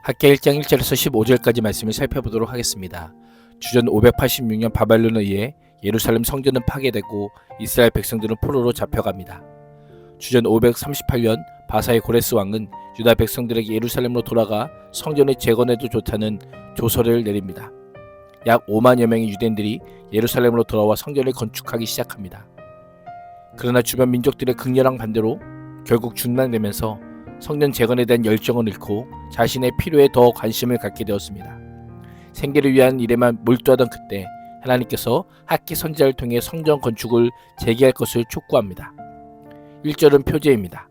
학개 1장 1절에서 15절까지 말씀을 살펴보도록 하겠습니다. 주전 586년 바벨론에 의해 예루살렘 성전은 파괴되고 이스라엘 백성들은 포로로 잡혀갑니다. 주전 538년 바사의 고레스 왕은 유다 백성들에게 예루살렘으로 돌아가 성전을 재건해도 좋다는 조서를 내립니다. 약 5만여 명의 유대인들이 예루살렘으로 돌아와 성전을 건축하기 시작합니다. 그러나 주변 민족들의 극렬한 반대로 결국 중단되면서 성전 재건에 대한 열정을 잃고 자신의 필요에 더 관심을 갖게 되었습니다. 생계를 위한 일에만 몰두하던 그때 하나님께서 학개 선지자를 통해 성전 건축을 재개할 것을 촉구합니다. 1절은 표제입니다.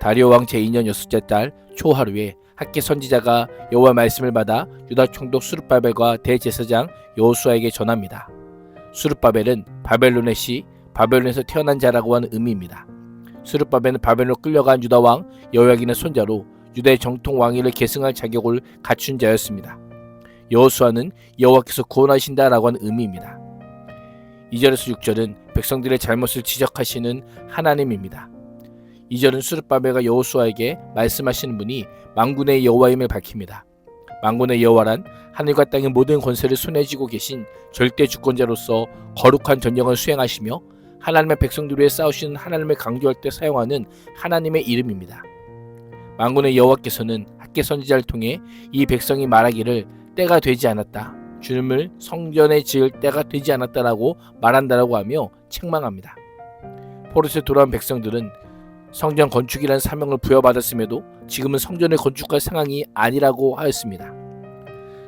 다리오 왕 제2년 6째 달 초하루에 학개 선지자가 여호와 말씀을 받아 유다 총독 스룹바벨과 대제사장 여호수아에게 전합니다. 스룹바벨은 바벨론의 시, 바벨론에서 태어난 자라고 하는 의미입니다. 스룹바벨은 바벨론으로 끌려간 유다 왕 여호야긴의 손자로 유다의 정통 왕위를 계승할 자격을 갖춘 자였습니다. 여호수아는 여호와께서 구원하신다라고 하는 의미입니다. 2절에서 6절은 백성들의 잘못을 지적하시는 하나님입니다. 2절은 스룹바벨과 여호수아에게 말씀하시는 분이 만군의 여호와임을 밝힙니다. 만군의 여호와란 하늘과 땅의 모든 권세를 손에 쥐고 계신 절대 주권자로서 거룩한 전쟁을 수행하시며 하나님의 백성들 위해 싸우시는 하나님을 강조할 때 사용하는 하나님의 이름입니다. 만군의 여호와께서는 학개 선지자를 통해 이 백성이 말하기를 때가 되지 않았다, 주님을 성전에 지을 때가 되지 않았다라고 말한다라고 하며 책망합니다. 포로에서 돌아온 백성들은 성전 건축이라는 사명을 부여받았음에도 지금은 성전을 건축할 상황이 아니라고 하였습니다.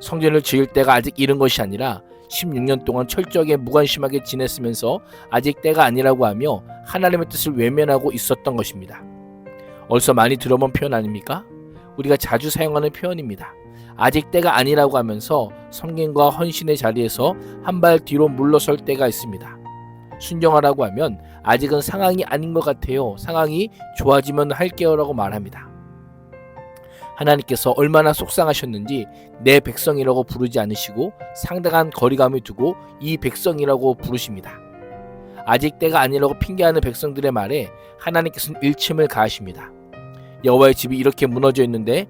성전을 지을 때가 아직 이른 것이 아니라 16년 동안 철저하게 무관심하게 지냈으면서 아직 때가 아니라고 하며 하나님의 뜻을 외면하고 있었던 것입니다. 어디서 많이 들어본 표현 아닙니까? 우리가 자주 사용하는 표현입니다. 아직 때가 아니라고 하면서 섬김과 헌신의 자리에서 한 발 뒤로 물러설 때가 있습니다. 순종하라고 하면 아직은 상황이 아닌 것 같아요. 상황이 좋아지면 할게요 라고 말합니다. 하나님께서 얼마나 속상하셨는지 내 백성이라고 부르지 않으시고 상당한 거리감을 두고 이 백성이라고 부르십니다. 아직 때가 아니라고 핑계하는 백성들의 말에 하나님께서는 일침을 가하십니다. 여호와의 집이 이렇게 무너져 있는데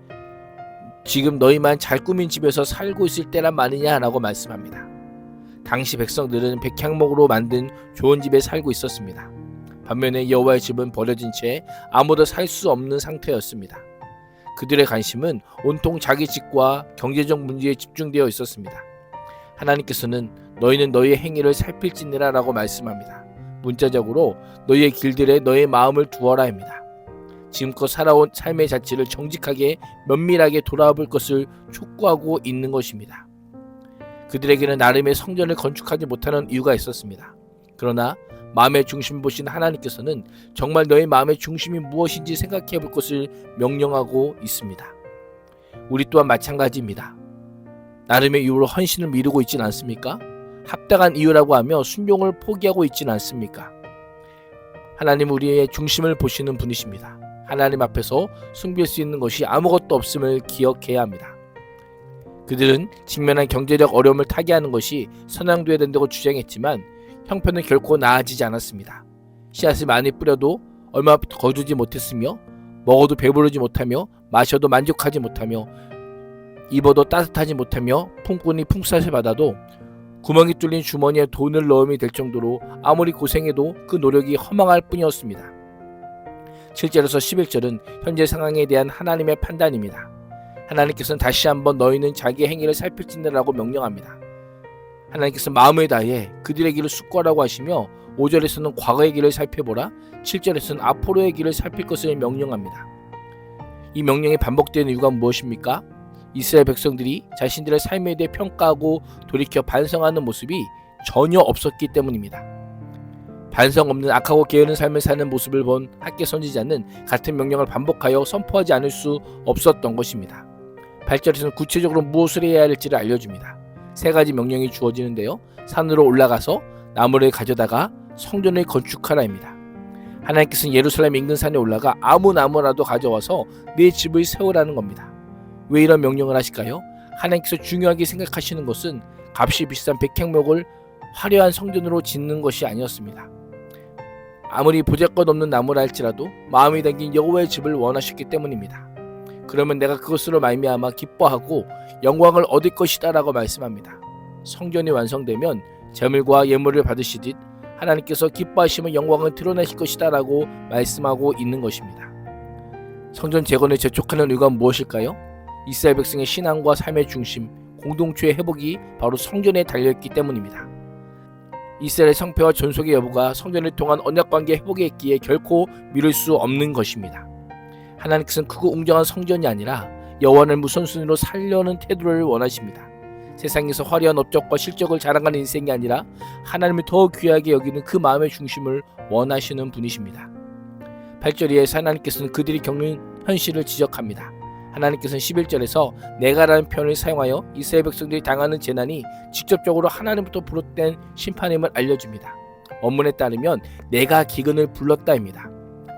지금 너희만 잘 꾸민 집에서 살고 있을 때란 말이냐 라고 말씀합니다. 당시 백성들은 백향목으로 만든 좋은 집에 살고 있었습니다. 반면에 여호와의 집은 버려진 채 아무도 살 수 없는 상태였습니다. 그들의 관심은 온통 자기 집과 경제적 문제에 집중되어 있었습니다. 하나님께서는 너희는 너희의 행위를 살필지니라 라고 말씀합니다. 문자적으로 너희의 길들에 너희의 마음을 두어라 합니다. 지금껏 살아온 삶의 자체를 정직하게 면밀하게 돌아볼 것을 촉구하고 있는 것입니다. 그들에게는 나름의 성전을 건축하지 못하는 이유가 있었습니다. 그러나 마음의 중심을 보신 하나님께서는 정말 너의 마음의 중심이 무엇인지 생각해 볼 것을 명령하고 있습니다. 우리 또한 마찬가지입니다. 나름의 이유로 헌신을 미루고 있지는 않습니까? 합당한 이유라고 하며 순종을 포기하고 있지는 않습니까? 하나님 우리의 중심을 보시는 분이십니다. 하나님 앞에서 숨길 수 있는 것이 아무것도 없음을 기억해야 합니다. 그들은 직면한 경제적 어려움을 타개하는 것이 선양돼야 된다고 주장했지만 형편은 결코 나아지지 않았습니다. 씨앗을 많이 뿌려도 얼마 거두지 못했으며 먹어도 배부르지 못하며 마셔도 만족하지 못하며 입어도 따뜻하지 못하며 품꾼이 품삯을 받아도 구멍이 뚫린 주머니에 돈을 넣음이 될 정도로 아무리 고생해도 그 노력이 허망할 뿐이었습니다. 7절에서 11절은 현재 상황에 대한 하나님의 판단입니다. 하나님께서는 다시 한번 너희는 자기의 행위를 살필지니라고 명령합니다. 하나님께서 마음을 다해 그들의 길을 숙고하라고 하시며 5절에서는 과거의 길을 살펴보라, 7절에서는 앞으로의 길을 살필 것을 명령합니다. 이 명령이 반복되는 이유가 무엇입니까? 이스라엘 백성들이 자신들의 삶에 대해 평가하고 돌이켜 반성하는 모습이 전혀 없었기 때문입니다. 반성 없는 악하고 게으른 삶을 사는 모습을 본 학개 선지자는 같은 명령을 반복하여 선포하지 않을 수 없었던 것입니다. 8절에서는 구체적으로 무엇을 해야 할지를 알려줍니다. 3가지 명령이 주어지는데요. 산으로 올라가서 나무를 가져다가 성전을 건축하라입니다. 하나님께서는 예루살렘 인근 산에 올라가 아무 나무라도 가져와서 내 집을 세우라는 겁니다. 왜 이런 명령을 하실까요? 하나님께서 중요하게 생각하시는 것은 값이 비싼 백향목을 화려한 성전으로 짓는 것이 아니었습니다. 아무리 보잘것없는 나무라 할지라도 마음이 담긴 여호와의 집을 원하셨기 때문입니다. 그러면 내가 그것으로 말미암아 기뻐하고 영광을 얻을 것이다 라고 말씀합니다. 성전이 완성되면 제물과 예물을 받으시듯 하나님께서 기뻐하시면 영광을 드러내실 것이다 라고 말씀하고 있는 것입니다. 성전 재건을 재촉하는 이유가 무엇일까요? 이스라엘 백성의 신앙과 삶의 중심, 공동체의 회복이 바로 성전에 달려있기 때문입니다. 이스라엘의 성패와 존속의 여부가 성전을 통한 언약관계 회복에 있기에 결코 미룰 수 없는 것입니다. 하나님께서는 크고 웅장한 성전이 아니라 여호와를 우선순위로 살려는 태도를 원하십니다. 세상에서 화려한 업적과 실적을 자랑하는 인생이 아니라 하나님을 더 귀하게 여기는 그 마음의 중심을 원하시는 분이십니다. 8절 이하에서 하나님께서는 그들이 겪는 현실을 지적합니다. 하나님께서는 11절에서 내가라는 표현을 사용하여 이스라엘 백성들이 당하는 재난이 직접적으로 하나님부터 비롯된 심판임을 알려줍니다. 원문에 따르면 내가 기근을 불렀다입니다.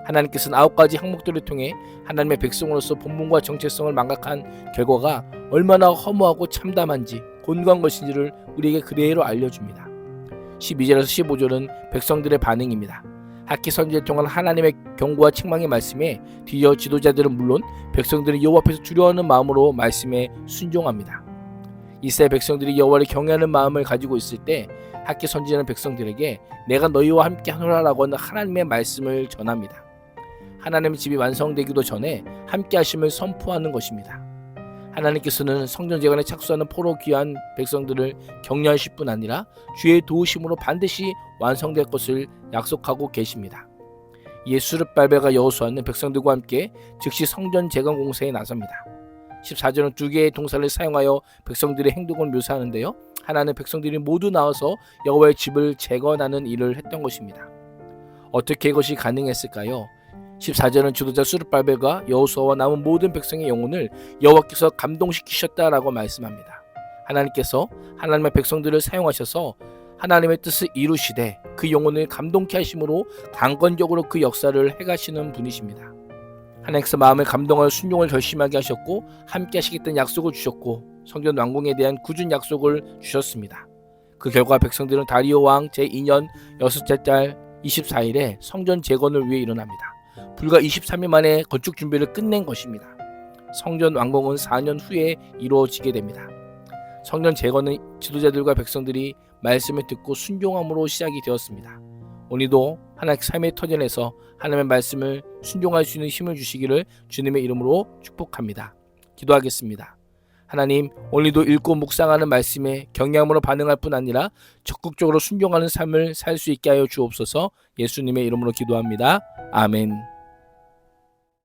하나님께서는 9가지 항목들을 통해 하나님의 백성으로서 본분과 정체성을 망각한 결과가 얼마나 허무하고 참담한지 곤고한 것인지를 우리에게 그대로 알려줍니다. 12절에서 15절은 백성들의 반응입니다. 학기 선지를 통한 하나님의 경고와 책망의 말씀에 뒤이어 지도자들은 물론 백성들은 여호와 앞에서 두려워하는 마음으로 말씀에 순종합니다. 이스라엘 백성들이 여호와를 경외하는 마음을 가지고 있을 때 학기 선지자는 백성들에게 내가 너희와 함께 하노라라고 하는 하나님의 말씀을 전합니다. 하나님의 집이 완성되기도 전에 함께 하심을 선포하는 것입니다. 하나님께서는 성전 재건에 착수하는 포로 귀한 백성들을 격려하실 뿐 아니라 주의 도우심으로 반드시 완성될 것을 약속하고 계십니다. 이에 수르발벨과 여호수아는 백성들과 함께 즉시 성전 재건 공사에 나섭니다. 14절은 두 개의 동사를 사용하여 백성들의 행동을 묘사하는데요. 하나는 백성들이 모두 나와서 여호와의 집을 재건하는 일을 했던 것입니다. 어떻게 이것이 가능했을까요? 14절은 지도자 수르발벨과 여호수아와 남은 모든 백성의 영혼을 여호와께서 감동시키셨다라고 말씀합니다. 하나님께서 하나님의 백성들을 사용하셔서 하나님의 뜻을 이루시되 그 영혼을 감동케 하심으로 강권적으로 그 역사를 해가시는 분이십니다. 하나님께서 마음을 감동하여 순종을 결심하게 하셨고 함께 하시겠다는 약속을 주셨고 성전 완공에 대한 굳은 약속을 주셨습니다. 그 결과 백성들은 다리오 왕 제2년 6째 달 24일에 성전 재건을 위해 일어납니다. 불과 23일 만에 건축 준비를 끝낸 것입니다. 성전 완공은 4년 후에 이루어지게 됩니다. 성전 재건은 지도자들과 백성들이 말씀을 듣고 순종함으로 시작이 되었습니다. 오늘도 하나님의 삶의 터전에서 하나님의 말씀을 순종할 수 있는 힘을 주시기를 주님의 이름으로 축복합니다. 기도하겠습니다. 하나님, 오늘도 읽고 묵상하는 말씀에 경외함으로 반응할 뿐 아니라 적극적으로 순종하는 삶을 살 수 있게 하여 주옵소서. 예수님의 이름으로 기도합니다. 아멘.